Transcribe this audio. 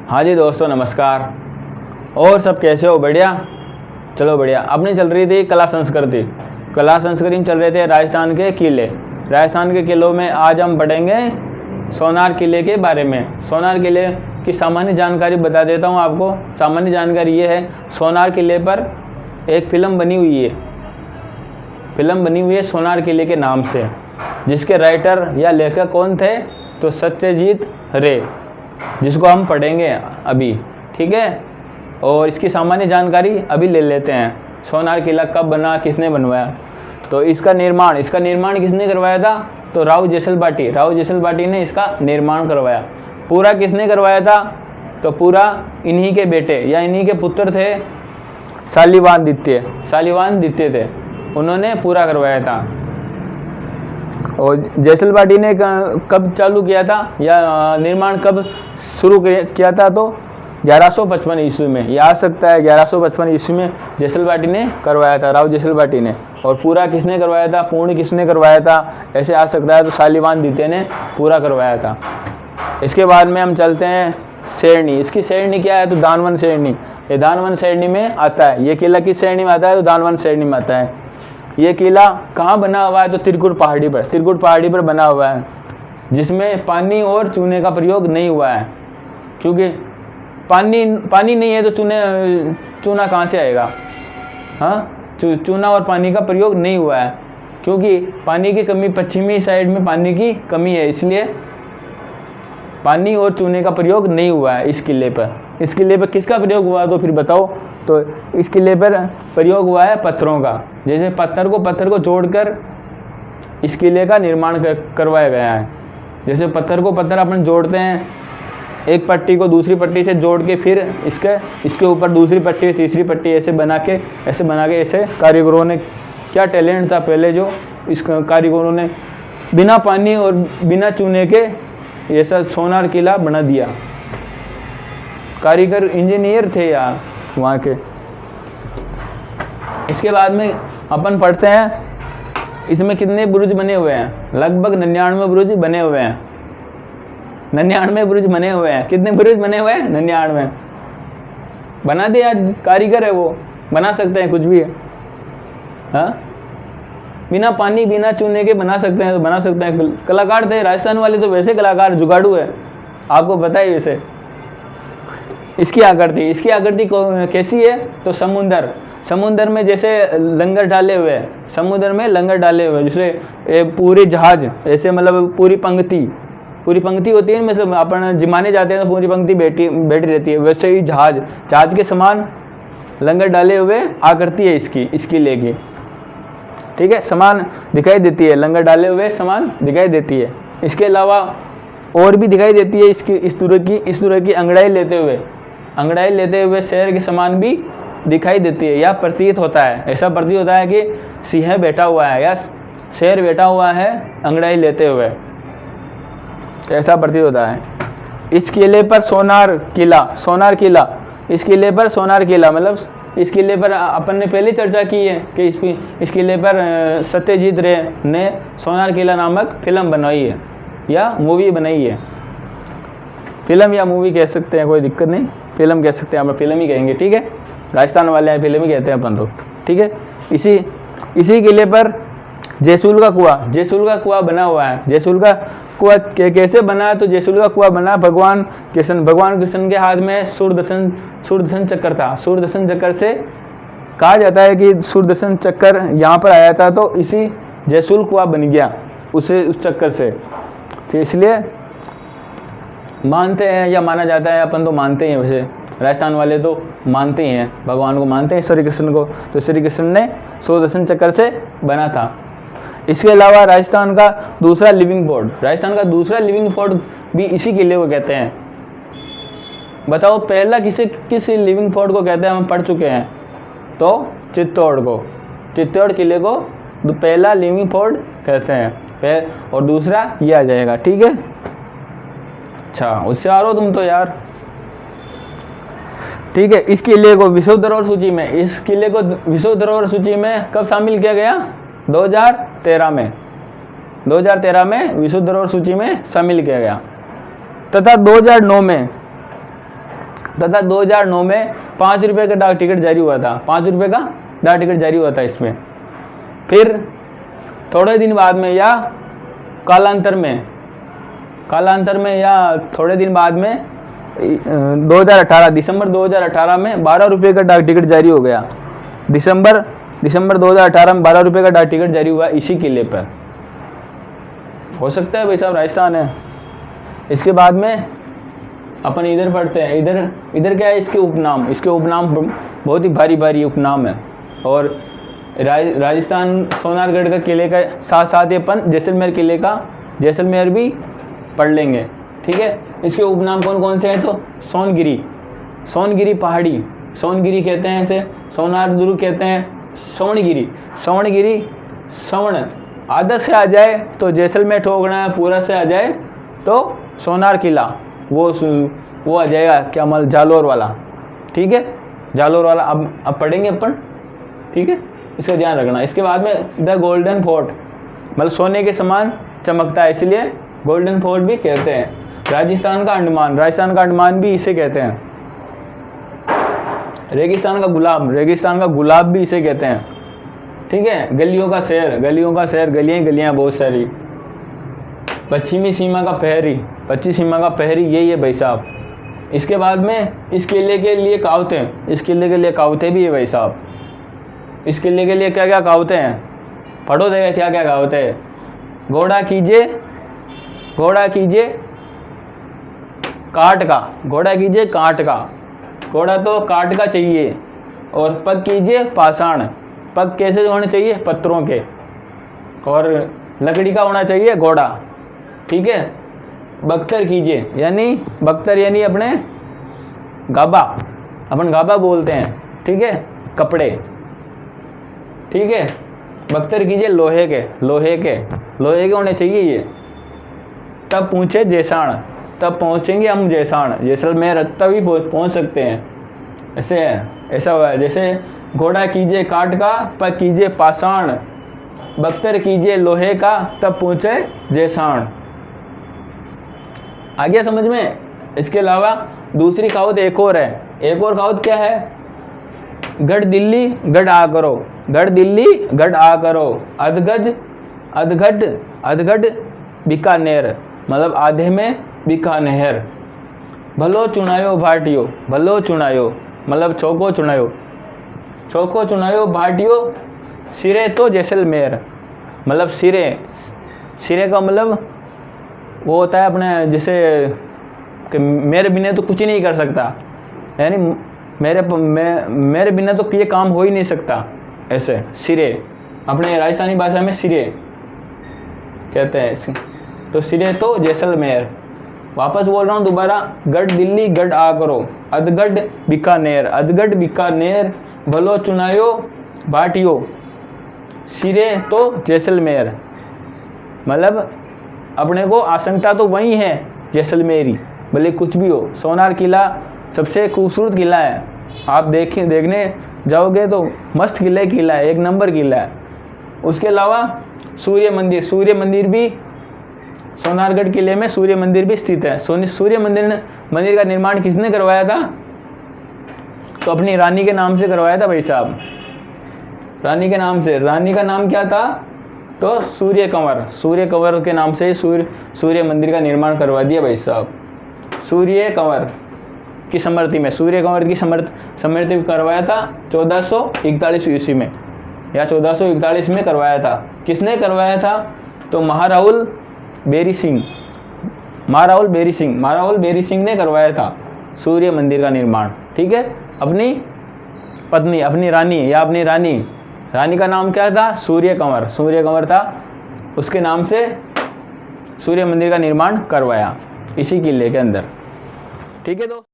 हाँ जी दोस्तों, नमस्कार। और सब कैसे हो? बढ़िया। चलो बढ़िया। अपनी चल रही थी कला संस्कृति में चल रहे थे राजस्थान के किले। राजस्थान के किलों में आज हम पढ़ेंगे सोनार किले के बारे में। सोनार किले की सामान्य जानकारी बता देता हूँ आपको। सामान्य जानकारी ये है, सोनार किले पर एक फिल्म बनी हुई है सोनार किले के नाम से, जिसके राइटर या लेखक कौन थे? तो सत्यजीत रे, जिसको हम पढ़ेंगे अभी। ठीक है, और इसकी सामान्य जानकारी अभी ले लेते हैं। सोनार किला कब बना, किसने बनवाया? तो इसका निर्माण किसने करवाया था? तो राव जेसल ने इसका निर्माण करवाया। पूरा किसने करवाया था? तो पूरा इन्हीं के बेटे या इन्हीं के पुत्र थे, शालिवाहन द्वितीय थे, उन्होंने पूरा करवाया था। और जेसल बाटी ने कब चालू किया था या निर्माण कब शुरू किया था? तो 1155 ईस्वी में। ये आ सकता है 1155 ईस्वी में जेसल बाटी ने करवाया था, राव जेसल बाटी ने। और पूरा किसने करवाया था, पूर्ण किसने करवाया था, ऐसे आ सकता है। तो शालिवाहन द्वितीय ने पूरा करवाया था। इसके बाद में हम चलते हैं श्रेणी। इसकी श्रेणी क्या है? तो दानवन श्रेणी। ये दानवन श्रेणी में आता है। ये किला किस श्रेणी में आता है? तो दानवन श्रेणी में आता है। ये किला कहाँ बना हुआ है? तो त्रिकुट पहाड़ी पर बना हुआ है, जिसमें पानी और चूने का प्रयोग नहीं हुआ है। क्योंकि पानी नहीं है तो चूना कहाँ से आएगा? हाँ, चूना और पानी का प्रयोग नहीं हुआ है, क्योंकि पानी की कमी, पश्चिमी साइड में पानी की कमी है, इसलिए पानी और चूने का प्रयोग नहीं हुआ है इस किले पर। इस किले पर किसका प्रयोग हुआ तो फिर बताओ? तो इस किले पर प्रयोग हुआ है पत्थरों का। जैसे पत्थर को जोड़कर इस किले का निर्माण करवाया गया है। जैसे पत्थर को पत्थर अपन जोड़ते हैं, एक पट्टी को दूसरी पट्टी से जोड़ के फिर इसके ऊपर दूसरी पट्टी, तीसरी पट्टी ऐसे बना के ऐसे कारीगरों ने, क्या टैलेंट था पहले जो इस कारीगरों ने बिना पानी और बिना चूने के ऐसा सोनार किला बना दिया। कारीगर इंजीनियर थे यार वहाँ के। इसके बाद में अपन पढ़ते हैं, इसमें कितने बुरुज बने हुए हैं? लगभग 99 बुरुज बने हुए हैं। 99 बुरुज बने हुए हैं। कितने बुरुज बने हुए हैं? 99 बना दे यार, कारीगर है वो, बना सकते हैं कुछ भी है। हाँ, बिना पानी बिना चूने के बना सकते हैं, तो बना सकते हैं। कलाकार थे राजस्थान वाले, तो वैसे कलाकार जुगाड़ू है, आपको पता है वैसे। इसकी आकृति कैसी है? तो समुद्र में जैसे लंगर डाले हुए हैं, समुद्र में लंगर डाले हुए, जैसे पूरी जहाज ऐसे, मतलब पूरी पंक्ति होती है, मतलब अपन जिमाने जाते हैं तो पूरी पंक्ति बैठी रहती है, वैसे ही जहाज के समान लंगर डाले हुए आकृति है इस किले की। ठीक है, समान दिखाई देती है, लंगर डाले हुए समान दिखाई देती है। इसके अलावा और भी दिखाई देती है इस तरह की अंगड़ाई लेते हुए शहर के समान भी दिखाई देती है। या ऐसा प्रतीत होता है कि सिंह बैठा हुआ है या शेर बैठा हुआ है अंगड़ाई लेते हुए, ऐसा प्रतीत होता है। इस किले पर सोनार किला, इस किले पर सोनार किला, मतलब इस किले पर अपन ने पहले चर्चा की है कि इस किले पर सत्यजीत रे ने सोनार किला नामक फिल्म बनाई है या मूवी बनाई है। फिल्म या मूवी कह सकते हैं, कोई दिक्कत नहीं, फिल्म कह सकते हैं, हम फिल्म ही कहेंगे। ठीक है, राजस्थान वाले हैं, फिल्म ही कहते हैं अपन तो। ठीक है, इसी किले पर जेसूल का कुआं बना हुआ है। जेसूल का कुआं कैसे बना? तो जेसूल का कुआं बना भगवान कृष्ण के हाथ में सुदर्शन चक्र था। सुदर्शन चक्र से कहा जाता है कि सुदर्शन चक्र यहाँ पर आया था, तो इसी जेसूल कुआं बन गया उस चक्कर से। तो इसलिए मानते हैं या माना जाता है, अपन तो मानते हैं, वैसे राजस्थान वाले तो मानते ही हैं, भगवान को मानते हैं, श्री कृष्ण को। तो श्री कृष्ण ने सुदर्शन चक्र से बना था। इसके अलावा राजस्थान का दूसरा लिविंग फोर्ट भी इसी किले को कहते हैं। बताओ पहला किस लिविंग फोर्ट को कहते हैं? हम पढ़ चुके हैं, तो चित्तौड़ किले को पहला लिविंग फोर्ट कहते हैं, और दूसरा ये आ जाएगा। ठीक है, अच्छा होशियार हो तुम तो यार। ठीक है, इस किले को विश्व धरोहर सूची में कब शामिल किया गया? 2013 में विश्व धरोहर सूची में शामिल किया गया। तथा 2009 तथा 2009 में 5 रुपये का डाक टिकट जारी हुआ था। 5 रुपये का डाक टिकट जारी हुआ था इसमें। फिर थोड़े दिन बाद में या कालांतर में या थोड़े दिन बाद में 2018 दिसंबर 2018 में 12 रुपये का डाक टिकट जारी हो गया। दिसंबर 2018 में 12 रुपये का डाक टिकट जारी हुआ इसी किले पर। हो सकता है भाई साहब राजस्थान है। इसके बाद में अपन इधर पढ़ते हैं। इधर क्या है, इसके उपनाम बहुत ही भारी भारी उपनाम है। और राजस्थान सोनारगढ़ का किले का साथ साथ ही अपन जैसलमेर भी पढ़ लेंगे, ठीक है। इसके उपनाम कौन कौन से हैं? तो सोनगिरी पहाड़ी, सोनगिरी कहते हैं इसे, सोनार दुर्ग कहते हैं, सवर्ण आदत से आ जाए तो जैसलमेर ठोकना है, पूरा से आ जाए तो सोनार किला, वो आ जाएगा क्या माल, जालोर वाला, ठीक है, जालोर वाला अब पढ़ेंगे अपन, ठीक है, इसका ध्यान रखना। इसके बाद में द गोल्डन फोर्ट, मतलब सोने के समान चमकता है, इसलिए गोल्डन फोर्ट भी कहते हैं। राजस्थान का अंडमान भी इसे कहते हैं। रेगिस्तान का गुलाब भी इसे कहते हैं, ठीक है। गलियों का शहर, गलियां बहुत सारी। पश्चिमी सीमा का पहरी यही है भाई साहब। इसके बाद में इस किले के लिए कहावतें भी है भाई साहब। इस किले के लिए क्या क्या कहावतें हैं, पढ़ो देगा क्या क्या कहावतें हैं। घोड़ा कीजिए काट का, घोड़ा तो काट का चाहिए। और पग कीजिए पाषाण, पग कैसे होने चाहिए, पत्थरों के। और लकड़ी का होना चाहिए घोड़ा, ठीक है। बख्तर कीजिए, यानी अपने गाबा, अपन गाबा बोलते हैं, ठीक है, कपड़े, ठीक है। बख्तर कीजिए लोहे के होने चाहिए ये। तब पूछे जैसाण, तब पहुँचेंगे हम जैसलमेर, तभी पहुँच सकते हैं। ऐसा हुआ है, जैसे घोड़ा कीजिए काठ का, पग कीजिए पाषाण, बख्तर कीजिए लोहे का, तब पहुँचे जैसाण। आ गया समझ में। इसके अलावा दूसरी कहावत एक और है। एक और कहावत क्या है, गढ़ दिल्ली गढ़ आ करो, अधगढ़ बीकानेर, मतलब आधे में बीकानेर। भलो चुनायो मतलब चौको चुनायो भाटियो, सिरे तो जैसलमेर, मतलब सिरे का मतलब वो होता है अपने, जैसे कि मेरे बिना तो कुछ ही नहीं कर सकता, यानी मेरे बिना तो ये काम हो ही नहीं सकता, ऐसे सिरे। अपने राजस्थानी भाषा में सिरे कहते हैं। तो सिरे तो जैसलमेर। वापस बोल रहा हूँ दोबारा, गढ़ दिल्ली गढ़ आ करो, अधगढ़ बीकानेर, भलो चुनायो भाटियो, सिरे तो जैसलमेर। मतलब अपने को आशंका तो वही है जैसलमेरी, भले कुछ भी हो। सोनार किला सबसे खूबसूरत किला है, आप देखने जाओगे तो मस्त किला है, एक नंबर किला है। उसके अलावा सूर्य मंदिर भी सोनारगढ़ किले में सूर्य मंदिर भी स्थित है। सूर्य मंदिर का निर्माण किसने करवाया था? तो अपनी रानी के नाम से करवाया था भाई साहब, रानी के नाम से। रानी का नाम क्या था? तो सूर्य कंवर के नाम से सूर्य मंदिर का निर्माण करवा दिया भाई साहब। सूर्य कंवर की स्मृति करवाया था 1441 ईस्वी में, या 1441 में करवाया था। किसने करवाया था? तो महाराहुल बेरी सिंह ने करवाया था सूर्य मंदिर का निर्माण, ठीक है। अपनी पत्नी, अपनी रानी का नाम क्या था? सूर्य कंवर था, उसके नाम से सूर्य मंदिर का निर्माण करवाया इसी किले के अंदर, ठीक है। तो